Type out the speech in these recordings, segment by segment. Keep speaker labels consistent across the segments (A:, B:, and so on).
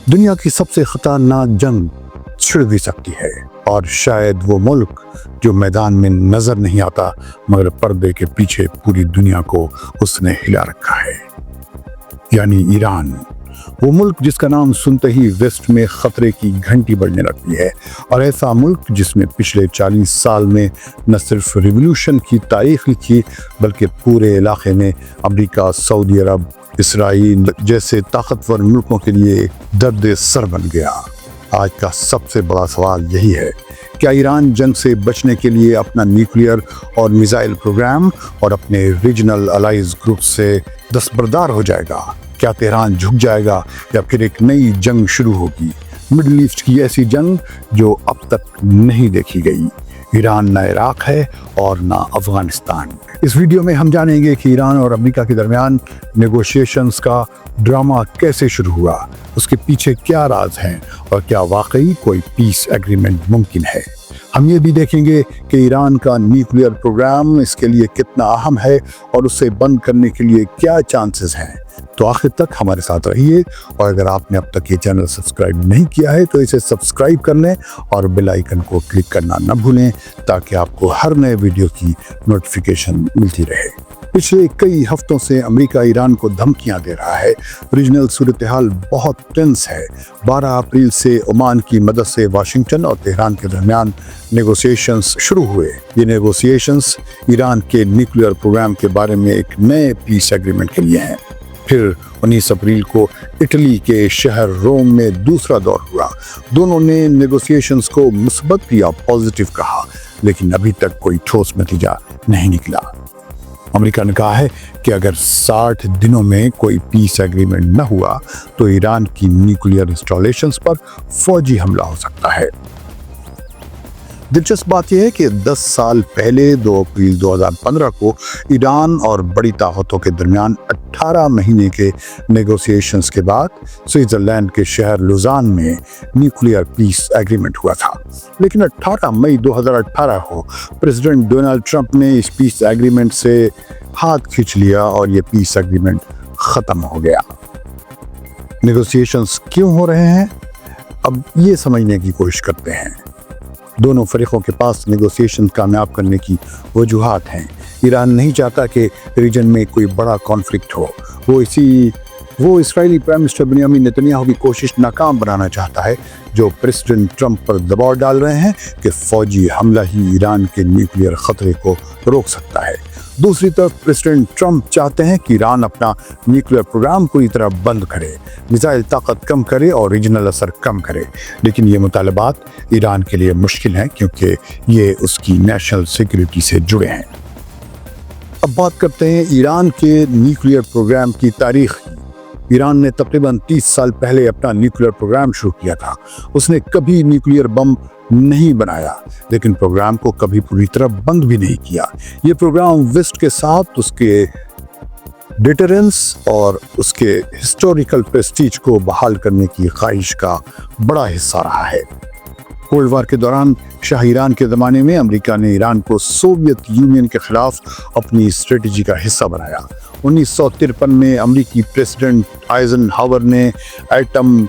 A: दुनिया की सबसे खतरनाक जंग छिड़ भी सकती है और शायद वो मुल्क जो मैदान में नजर नहीं आता मगर पर्दे के पीछे पूरी दुनिया को उसने हिला रखा है, यानी ईरान। वो मुल्क जिसका नाम सुनते ही वेस्ट में खतरे की घंटी बजने लगती है, और ऐसा मुल्क जिसमें पिछले 40 साल में न सिर्फ रिवॉल्यूशन की तारीख लिखी बल्कि पूरे इलाके में अमेरिका, सऊदी अरब, इसराइल जैसे ताकतवर मुल्कों के लिए दर्द सर बन गया। आज का सबसे बड़ा सवाल यही है, क्या ईरान जंग से बचने के लिए अपना न्यूक्लियर और मिसाइल प्रोग्राम और अपने रीजनल अलाइज ग्रुप से दस्तबरदार हो जाएगा? क्या तेहरान झुक जाएगा या फिर एक नई जंग शुरू होगी? मिडिल ईस्ट की ऐसी जंग जो अब तक नहीं देखी गई। ईरान ना इराक है और ना अफगानिस्तान। इस वीडियो में हम जानेंगे कि ईरान और अमेरिका के दरमियान नेगोशिएशंस का ड्रामा कैसे शुरू हुआ, उसके पीछे क्या राज हैं और क्या वाकई कोई पीस एग्रीमेंट मुमकिन है। हम ये भी देखेंगे कि ईरान का न्यूक्लियर प्रोग्राम इसके लिए कितना अहम है और उसे बंद करने के लिए क्या चांसेस हैं। तो आखिर तक हमारे साथ रहिए, और अगर आपने अब तक ये चैनल सब्सक्राइब नहीं किया है तो इसे सब्सक्राइब कर लें और बेल आइकन को क्लिक करना न भूलें ताकि आपको हर नए वीडियो की नोटिफिकेशन मिलती रहे। पिछले कई हफ्तों से अमेरिका ईरान को धमकियां दे रहा है। रीजनल सूरत हाल बहुत टेंस है। 12 अप्रैल से ओमान की मदद से वाशिंगटन और तेहरान के दरमियान नेगोशिएशंस शुरू हुए। ये नेगोशिएशंस ईरान के न्यूक्लियर प्रोग्राम के बारे में एक नए पीस एग्रीमेंट के लिए हैं। फिर 19 अप्रैल को इटली के शहर रोम में दूसरा दौर हुआ। दोनों ने नेगोशिएशंस को मुस्बत या पॉजिटिव कहा, लेकिन अभी तक कोई ठोस नतीजा नहीं निकला। अमेरिका ने कहा है कि अगर 60 दिनों में कोई पीस एग्रीमेंट न हुआ तो ईरान की न्यूक्लियर इंस्टॉलेशंस पर फौजी हमला हो सकता है। दिलचस्प बात यह है कि 10 साल पहले 2 अप्रैल 2015 को ईरान और बड़ी ताकतों के दरमियान 18 महीने के नेगोशिएशंस के बाद स्विट्जरलैंड के शहर लुजान में न्यूक्लियर पीस एग्रीमेंट हुआ था। लेकिन 18 मई 2018 को प्रेसिडेंट डोनाल्ड ट्रंप ने इस पीस एग्रीमेंट से हाथ खींच लिया और ये पीस एग्रीमेंट खत्म हो गया। नेगोशिएशंस क्यों हो रहे हैं, अब ये समझने की कोशिश करते हैं। दोनों फरीकों के पास नेगोशिएशन कामयाब करने की वजूहात हैं। ईरान नहीं चाहता कि रीजन में कोई बड़ा कॉन्फ्लिक्ट हो। वो इस्राएली प्राइम मिनिस्टर बेंजामिन नेतन्याहू की कोशिश नाकाम बनाना चाहता है, जो प्रेसिडेंट ट्रंप पर दबाव डाल रहे हैं कि फौजी हमला ही ईरान के न्यूक्लियर खतरे को रोक सकता है। दूसरी तरफ प्रेसिडेंट ट्रंप चाहते हैं कि ईरान अपना न्यूक्लियर प्रोग्राम पूरी तरह बंद करे, मिसाइल ताकत कम करे और रीजनल असर कम करे। लेकिन ये मुतालबात ईरान के लिए मुश्किल हैं क्योंकि ये उसकी नेशनल सिक्योरिटी से जुड़े हैं। अब बात करते हैं ईरान के न्यूक्लियर प्रोग्राम की तारीख। ईरान ने तकरीबन 30 साल पहले अपना न्यूक्लियर प्रोग्राम शुरू किया था। उसने कभी न्यूक्लियर बम नहीं बनाया, लेकिन प्रोग्राम को कभी पूरी तरह बंद भी नहीं किया। ये प्रोग्राम वेस्ट के साथ उसके डिटरेंस और उसके हिस्टोरिकल प्रेस्टीज को बहाल करने की ख्वाहिश का बड़ा हिस्सा रहा है। कोल्ड वार के दौरान शाह ईरान के ज़माने में अमेरिका ने ईरान को सोवियत यूनियन के खिलाफ अपनी स्ट्रेटजी का हिस्सा बनाया। 1953 में अमेरिकी प्रेसिडेंट आइजनहावर ने एटम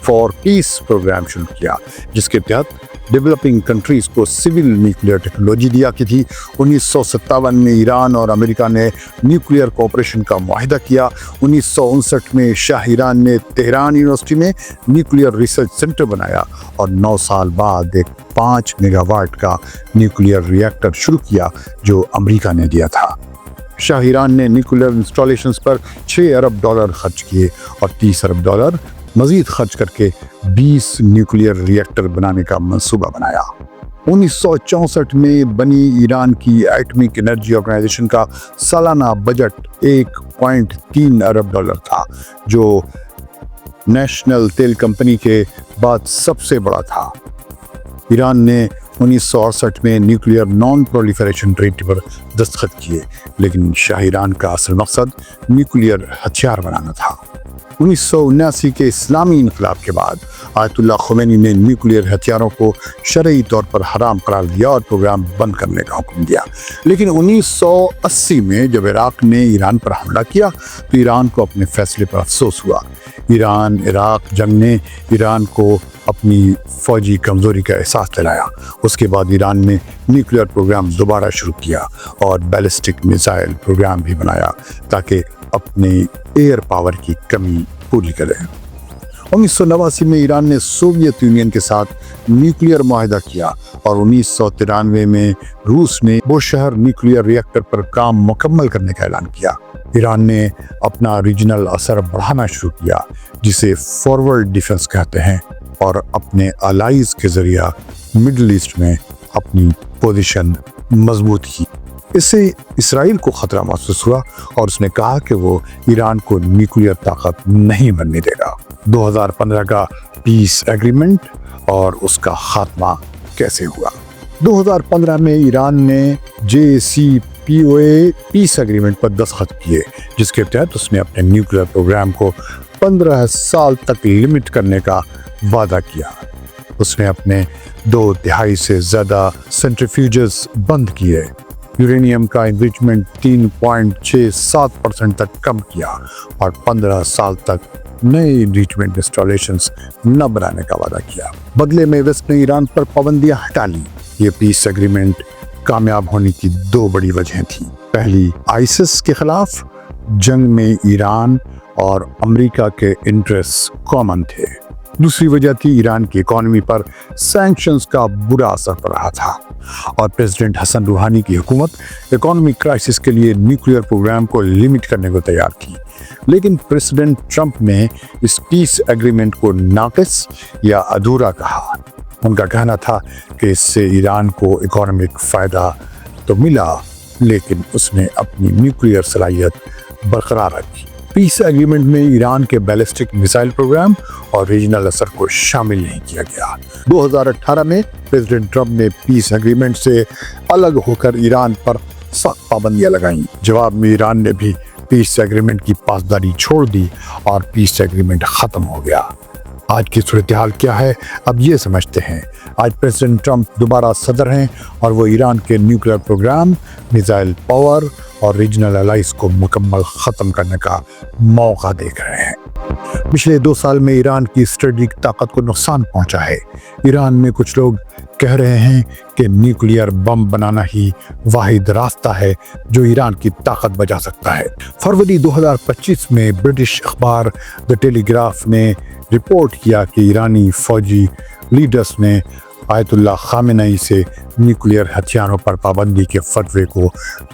A: फॉर पीस प्रोग्राम शुरू किया, जिसके तहत डेवलपिंग कंट्रीज को सिविल न्यूक्लियर टेक्नोलॉजी दिया की थी। 1957 में ईरान और अमेरिका ने न्यूक्लियर कोऑपरेशन का मुआहिदा किया। 1959 में शाह ईरान ने तेहरान यूनिवर्सिटी में न्यूक्लियर रिसर्च सेंटर बनाया और 9 साल बाद एक 5 मेगावाट का न्यूक्लियर रिएक्टर शुरू किया जो अमेरिका ने दिया था। शाह ईरान ने न्यूक्लियर इंस्टॉलेशंस पर $6 अरब खर्च किए और $30 अरब मजीद खर्च करके 20 न्यूक्लियर रिएक्टर बनाने का मंसूबा बनाया। 1964 में बनी ईरान की एटॉमिक एनर्जी ऑर्गेनाइजेशन का सालाना बजट $1.3 अरब था, जो नेशनल तेल कंपनी के बाद सबसे बड़ा था। ईरान ने 1968 में न्यूक्लियर नॉन प्रोलिफरेशन ट्रीटी पर दस्तखत किए, लेकिन शाह ईरान का असल मकसद न्यूक्लियर हथियार बनाना था। 1979 के इस्लामी इनकलाब के बाद आयतुल्लाह खुमैनी ने न्यूक्लियर हथियारों को शरई तौर पर हराम करार दिया और प्रोग्राम बंद करने का हुक्म दिया। लेकिन 1980 में जब इराक ने ईरान पर हमला किया तो ईरान को अपने फैसले पर अफसोस हुआ। ایران عراق جنگ نے ایران کو اپنی فوجی کمزوری کا احساس دلایا۔ اس کے بعد ایران نے نیوکلیئر پروگرام دوبارہ شروع کیا اور بیلسٹک میزائل پروگرام بھی بنایا تاکہ اپنی ایئر پاور کی کمی پوری کرے۔ 1989 میں ایران نے سوویت یونین کے ساتھ نیوکلیئر معاہدہ کیا اور 1993 میں روس نے بوشہر نیوکلیئر ری ایکٹر پر کام مکمل کرنے کا اعلان کیا۔ ایران نے اپنا ریجنل اثر بڑھانا شروع کیا جسے فارورڈ ڈیفنس کہتے ہیں، اور اپنے الائز کے ذریعہ مڈل ایسٹ میں اپنی پوزیشن مضبوط کی۔ اس سے اسرائیل کو خطرہ محسوس ہوا اور اس نے کہا کہ وہ ایران کو نیوکلیئر طاقت نہیں بننے دے گا۔ 2015 کا پیس ایگریمنٹ اور اس کا خاتمہ کیسے ہوا؟ 2015 میں ایران نے JCPOA پیس ایگریمنٹ پر دستخط کیے، جس کے تحت اس نے اپنے نیوکلیئر پروگرام کو 15 سال تک لمٹ کرنے کا وعدہ کیا۔ اس نے اپنے 2 دہائی سے زیادہ سینٹریفیوجز بند کیے، یورینیم کا انریچمنٹ 3.67% تک کم کیا اور 15 سال تک نئے انریچمنٹ انسٹالیشنز نہ بنانے کا وعدہ کیا۔ بدلے میں ویسٹ نے ایران پر پابندیاں ہٹا لی۔ یہ پیس ایگریمنٹ کامیاب ہونے کی 2 بڑی وجہیں تھیں۔ پہلی، آئیسس کے خلاف جنگ میں ایران اور امریکہ کے انٹرسٹ کامن تھے۔ دوسری وجہ تھی ایران کی اکانومی پر سینکشنز کا برا اثر پڑ رہا تھا اور پریزیڈنٹ حسن روحانی کی حکومت اکانومی کرائسس کے لیے نیوکلیئر پروگرام کو لمٹ کرنے کو تیار تھی۔ لیکن پریزیڈنٹ ٹرمپ نے اس پیس ایگریمنٹ کو ناقص یا ادھورا کہا۔ ان کا کہنا تھا کہ اس سے ایران کو اکانومک فائدہ تو ملا، لیکن اس نے اپنی نیوکلیئر صلاحیت برقرار رکھی۔ پیس ایگریمنٹ میں ایران کے بیلسٹک میزائل پروگرام اور ریجنل اثر کو شامل نہیں کیا گیا۔ 2018 میں پریزیڈنٹ ٹرمپ نے پیس ایگریمنٹ سے الگ ہو کر ایران پر سخت پابندیاں لگائیں۔ جواب میں ایران نے بھی پیس ایگریمنٹ کی پاسداری چھوڑ دی اور پیس ایگریمنٹ ختم ہو گیا۔ آج کی صورتحال کیا ہے، اب یہ سمجھتے ہیں۔ آج پریزیڈنٹ ٹرمپ دوبارہ صدر ہیں اور وہ ایران کے نیوکلیئر پروگرام، میزائل پاور اور ریجنل الائز کو مکمل ختم کرنے کا موقع دیکھ رہے ہیں۔ پچھلے 2 سال میں ایران کی اسٹریٹجک طاقت کو نقصان پہنچا ہے۔ ایران میں کچھ لوگ کہہ رہے ہیں کہ نیوکلیئر بم بنانا ہی واحد راستہ ہے جو ایران کی طاقت بچا سکتا ہے۔ فروری 2025 میں برٹش اخبار دی ٹیلی گراف نے رپورٹ کیا کہ ایرانی فوجی لیڈرز نے آیت اللہ خامنئی سے نیوکلیئر ہتھیاروں پر پابندی کے فتوے کو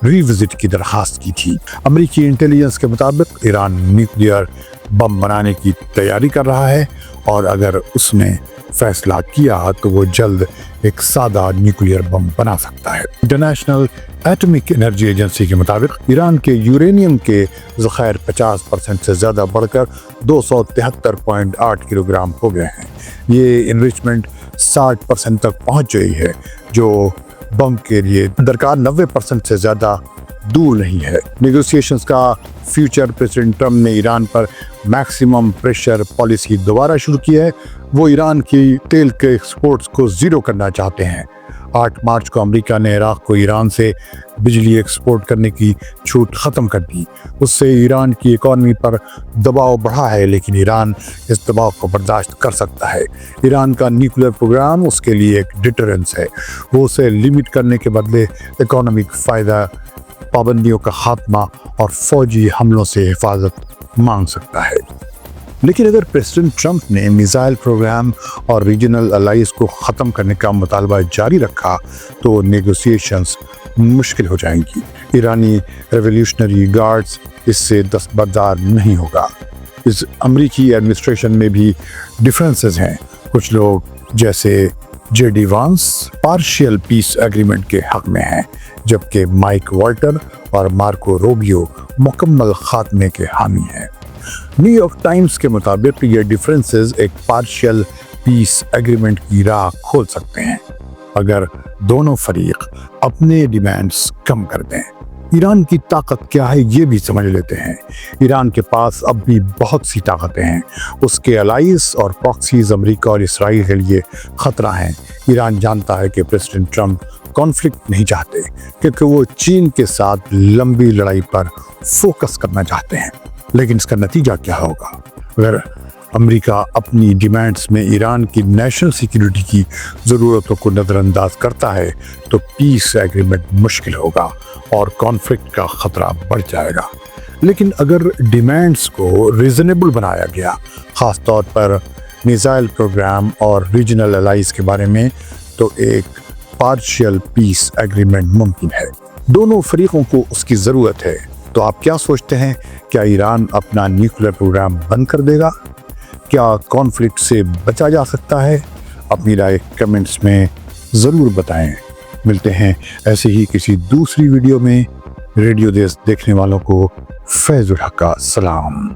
A: ریوزٹ کی درخواست کی تھی۔ امریکی انٹیلیجنس کے مطابق ایران نیوکلیئر بم بنانے کی تیاری کر رہا ہے اور اگر اس نے فیصلہ کیا تو وہ جلد ایک سادہ نیوکلیئر بم بنا سکتا ہے۔ انٹرنیشنل ایٹمک انرجی ایجنسی کے مطابق ایران کے یورینیم کے ذخائر 50% سے زیادہ بڑھ کر 273.8 کلو گرام ہو گئے ہیں۔ یہ انریچمنٹ 60% تک پہنچ گئی ہے، جو بم کے لیے درکار 90% سے زیادہ دور نہیں ہے۔ نیگوسیشنز کا فیوچر، پریزیڈنٹ ٹرمپ نے ایران پر میکسیمم پریشر پالیسی دوبارہ شروع کی ہے۔ وہ ایران کی تیل کے ایکسپورٹس کو زیرو کرنا چاہتے ہیں۔ 8 مارچ کو امریکہ نے عراق کو ایران سے بجلی ایکسپورٹ کرنے کی چھوٹ ختم کر دی۔ اس سے ایران کی اکانومی پر دباؤ بڑھا ہے، لیکن ایران اس دباؤ کو برداشت کر سکتا ہے۔ ایران کا نیوکلیئر پروگرام اس کے لیے ایک ڈیٹرنس ہے۔ وہ اسے لمٹ کرنے کے بدلے اکانومک فائدہ، پابندیوں کا خاتمہ اور فوجی حملوں سے حفاظت مانگ سکتا ہے۔ لیکن اگر پریزیڈنٹ ٹرمپ نے میزائل پروگرام اور ریجنل الائز کو ختم کرنے کا مطالبہ جاری رکھا تو نیگوسیشنز مشکل ہو جائیں گی۔ ایرانی ریولیوشنری گارڈز اس سے دستبردار نہیں ہوگا۔ اس امریکی ایڈمنسٹریشن میں بھی ڈفرینسز ہیں۔ کچھ لوگ جیسے JD وانس پارشل پیس ایگریمنٹ کے حق میں ہیں، جبکہ مائک والٹر اور مارکو روبیو مکمل خاتمے کے حامی ہیں۔ نیو یارک ٹائمز کے مطابق یہ ڈفرینسز ایک پارشل پیس ایگریمنٹ کی راہ کھول سکتے ہیں اگر دونوں فریق اپنے ڈیمانڈز کم کر دیں۔ ایران کی طاقت کیا ہے یہ بھی سمجھ لیتے ہیں۔ ایران کے پاس اب بھی بہت سی طاقتیں ہیں۔ اس کے الائز اور پراکسیز امریکہ اور اسرائیل کے لیے خطرہ ہیں۔ ایران جانتا ہے کہ پریزیڈنٹ ٹرمپ کانفلکٹ نہیں چاہتے، کیونکہ وہ چین کے ساتھ لمبی لڑائی پر فوکس کرنا چاہتے ہیں۔ لیکن اس کا نتیجہ کیا ہوگا؟ अगर अमेरिका अपनी डिमांड्स में ईरान की नेशनल सिक्योरिटी की ज़रूरतों को नज़रअंदाज करता है तो पीस एग्रीमेंट मुश्किल होगा और कॉन्फ्लिक्ट का ख़तरा बढ़ जाएगा। लेकिन अगर डिमांड्स को रीज़नेबल बनाया गया, ख़ास तौर पर मिसाइल प्रोग्राम और रीजनल अलाइज के बारे में, तो एक पार्शियल पीस एग्रीमेंट मुमकिन है। दोनों फरीकों को उसकी ज़रूरत है। तो आप क्या सोचते हैं, क्या ईरान अपना न्यूक्लियर प्रोग्राम बंद कर देगा? क्या कॉन्फ्लिक्ट से बचा जा सकता है? अपनी राय कमेंट्स में ज़रूर बताएं। मिलते हैं ऐसे ही किसी दूसरी वीडियो में। रेडियो देश देखने वालों को फैज़ुल हक का सलाम।